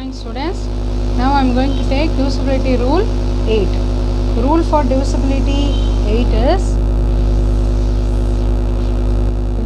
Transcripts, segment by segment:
morning students. Now I am going to take divisibility rule 8. Rule for divisibility 8 is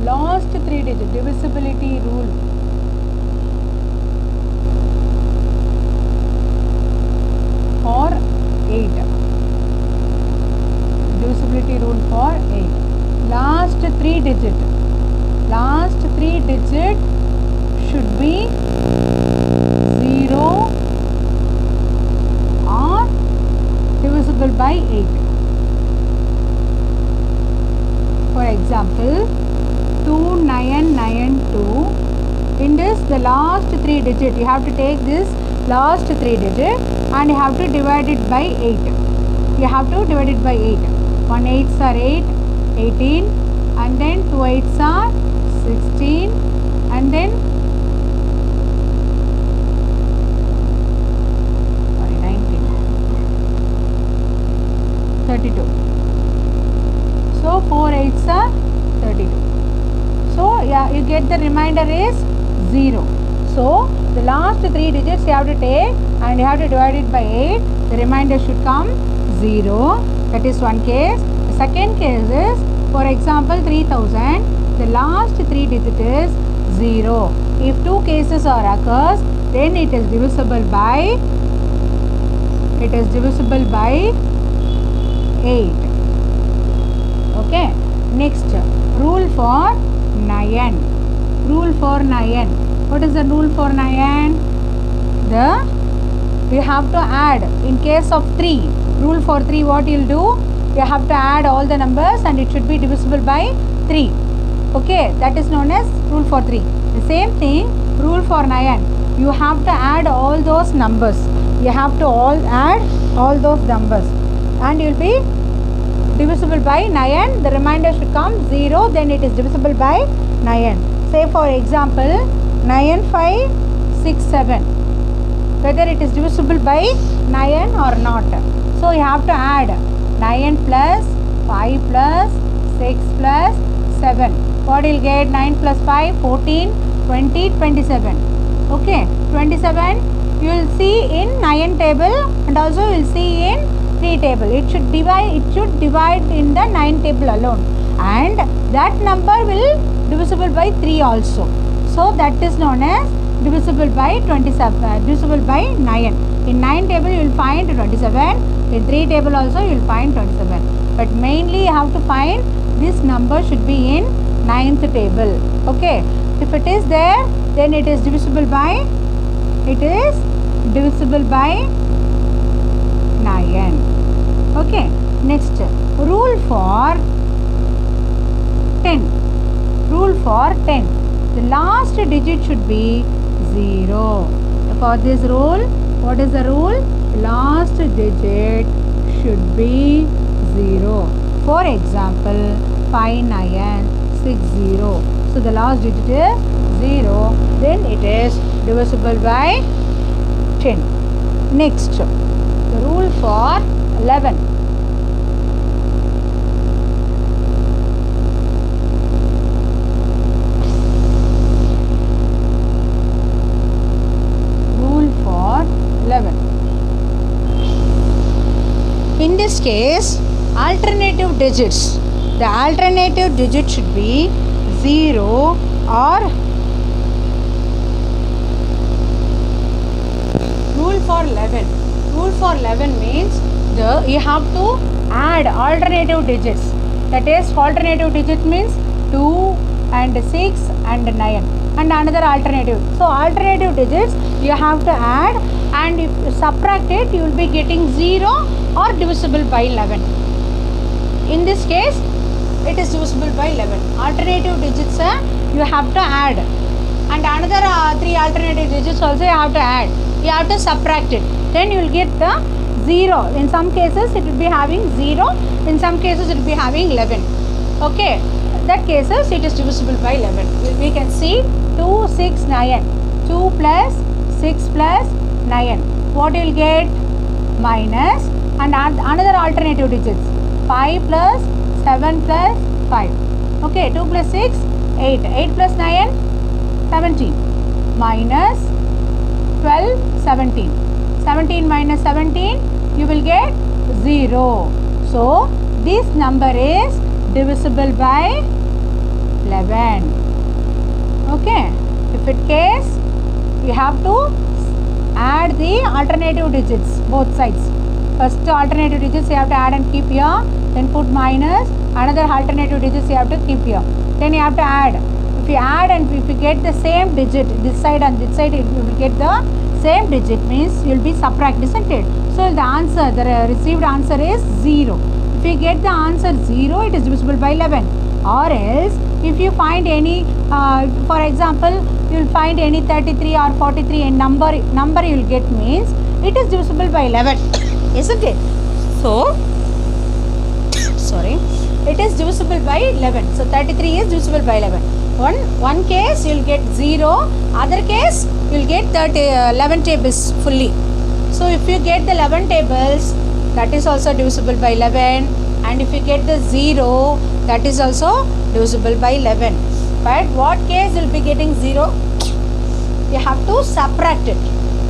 last 3 digit divisibility rule. For 8. Divisibility rule for 8. Last 3 digit should be 0 or divisible by 8. For example, 2992. In this, the last 3 digit, you have to take this last 3 digit and you have to divide it by 8. You have to divide it by 8. 1 8s are 8, 18, and then 2 8s are 16, and then 32. So 4 8s are 32. So yeah, you get the remainder is 0. So the last 3 digits you have to take and you have to divide it by 8. The remainder should come 0. That is one case. The second case is, for example, 3000. The last 3 digit is 0. If 2 cases are occurs, then it is divisible by 8. Okay. Next, rule for 9. Rule for 9. What is the rule for 9? You have to add in case of 3. Rule for 3, what you will do? You have to add all the numbers and it should be divisible by 3. Okay, that is known as rule for 3. The same thing, rule for 9. You have to add all those numbers. You have to add all those numbers and you will be divisible by 9. The remainder should come 0, then it is divisible by 9. Say for example, 9567. Whether it is divisible by 9 or not. So you have to add 9 plus 5 plus 6 plus 7. What you will get? 9 plus 5, 14, 20, 27. Okay, 27 you will see in 9 table and also you will see in 3 table. It should divide in the 9 table alone, and that number will divisible by 3 also. So that is known as divisible by 27, divisible by 9. In 9 table you will find 27. In 3 table also you will find 27. But mainly you have to find this number should be in 9th table. Okay. If it is there, then it is divisible by 9. Okay. Next, rule for 10. Rule for 10. The last digit should be 0. For this rule, what is the rule? Last digit should be 0. For example, 5960. So the last digit is 0. Then it is divisible by 10. Next, the rule for 11. Rule for 11. In this case, alternative digits. The alternative digit should be 0 or rule for 11. Rule for 11 means you have to add alternative digits. That is, alternative digit means 2 and 6 and 9 and another alternative. So alternative digits you have to add, and if you subtract it, you will be getting 0 or divisible by 11. In this case, it is divisible by 11. Alternative digits you have to add, and another 3 alternative digits also you have to add. You have to subtract it. Then you will get the 0. In some cases it will be having 0. In some cases it will be having 11. Okay. That cases it is divisible by 11. We can see 2, 6, 9. 2 plus 6 plus 9. What you will get? Minus, and another alternative digits. 5 plus 7 plus 5. Okay, 2 plus 6, 8. 8 plus 9, 17. Minus 12, 17. 17 minus 17, you will get 0. So this number is divisible by 11. Okay. If it case, you have to add the alternative digits, both sides. First alternative digits you have to add and keep here, then put minus, another alternative digits you have to keep here. Then you have to add. If you add and if you get the same digit, this side and this side, you will get the same digit, means you will be subtract, isn't it? So the answer, the received answer is 0. If you get the answer 0, it is divisible by 11. Or else, if you find any, for example, you will find any 33 or 43 and number you will get, means it is divisible by 11, isn't it? So, sorry, it is divisible by 11. So 33 is divisible by 11. One case you will get 0, other case you will get 11 tables fully. So if you get the 11 tables, that is also divisible by 11, and if you get the 0, that is also divisible by 11. But what case you will be getting 0? You have to subtract it.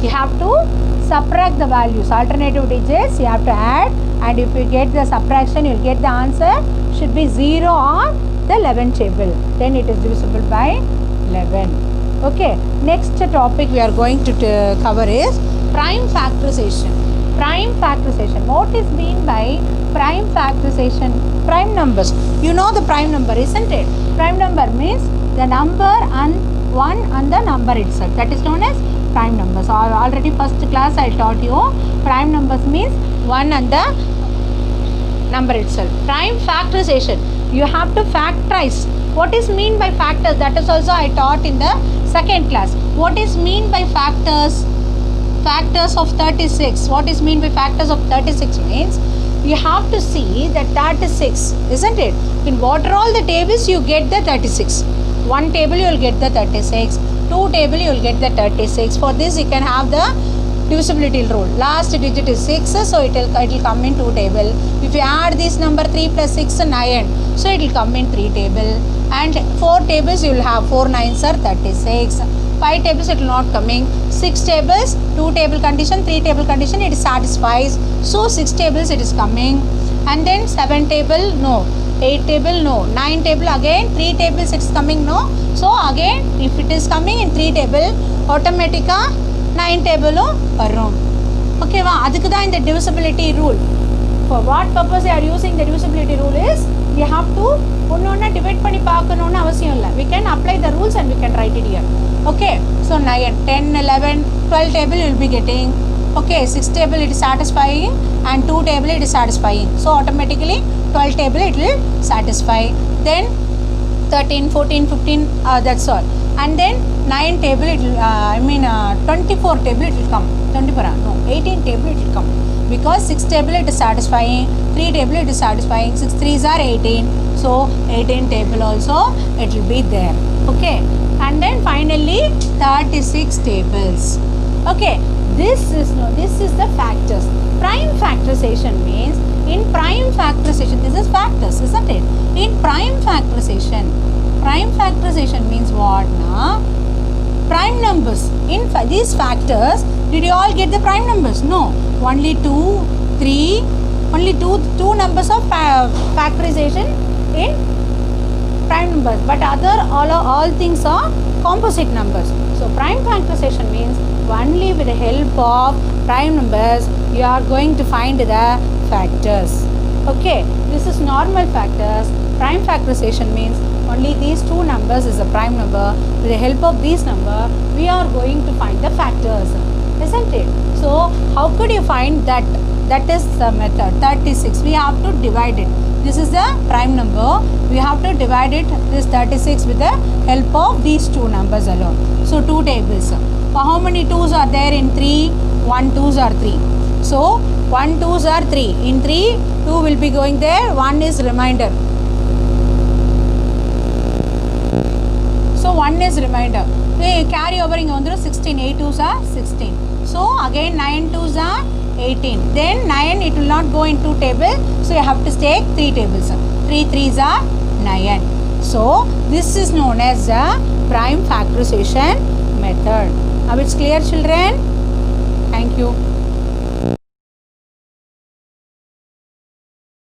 You have to subtract the values, alternative digits you have to add, and if you get the subtraction, you will get the answer should be 0 on the 11 table. Then it is divisible by 11. Okay, next topic we are going to cover is prime factorization. Prime factorization. What is mean by prime factorization? Prime numbers. You know the prime number, isn't it? Prime number means the number and 1 and the number itself. That is known as prime numbers. So already first class I taught you prime numbers means 1 and the number itself. Prime factorization. You have to factorize. What is mean by factors? That is also I taught in the second class. What is mean by factors? Factors of 36. What is mean by factors of 36 means you have to see that 36, isn't it? In what are all the tables you get the 36. One table you will get the 36. Two table you will get the 36. For this you can have the divisibility rule. Last digit is 6, so it will come in 2 table. If you add this number 3 plus 6, 9. So it will come in 3 table. And 4 tables you will have 4 9s are 36. 5 tables it will not coming. 6 tables, 2 table condition, 3 table condition, it satisfies. So 6 tables it is coming. And then 7 table, no. 8 table, no. 9 table, again 3 tables it is coming, no. So again if it is coming in 3 table, automatica 9 table varum. Okay, adukku da in the divisibility rule. For what purpose they are using the divisibility rule is, we have to onna divide பண்ணி பார்க்கணும்னு அவசியம் இல்லை. We can apply the rules and we can write it here. Okay, so 9, 10, 11, 12 table you will be getting. Okay, 6 table it is satisfying and 2 table it is satisfying. So automatically 12 table it will satisfy. Then 13, 14, 15, that's all. And then 9 table it will, 24 table it will come. 24, no, 18 table it will come. Because 6 table it is satisfying, 3 table it is satisfying, 6 3s are 18. So 18 table also it will be there. Okay, and then finally 36 tables. Okay, this is the factors. Prime factorization means, in prime factorization, this is factors, isn't it? In prime factorization means what? Prime numbers. In these factors, did you all get the prime numbers? No, only 2, 3, only two numbers of factorization in prime numbers, but other all things are composite numbers. So prime factorization means only with the help of prime numbers you are going to find the factors. Okay, this is normal factors. Prime factorization means only these two numbers is a prime number. With the help of these number we are going to find the factors, isn't it? So how could you find that? That is the method. 36 we have to divide it. This is the prime number. We have to divide it, this 36, with the help of these two numbers alone. So 2 tables. How many 2s are there in 3? 1 2s are 3. So 1 2s are 3. In 3, 2 will be going there. 1 is remainder. So 1 is remainder. Carry over in 16. 8 2s are 16. So again 9 2s are 18. Then 9 it will not go into table. So you have to take 3 tables. 3 3s are 9. So this is known as the prime factorization method. Now it's clear, children? Thank you.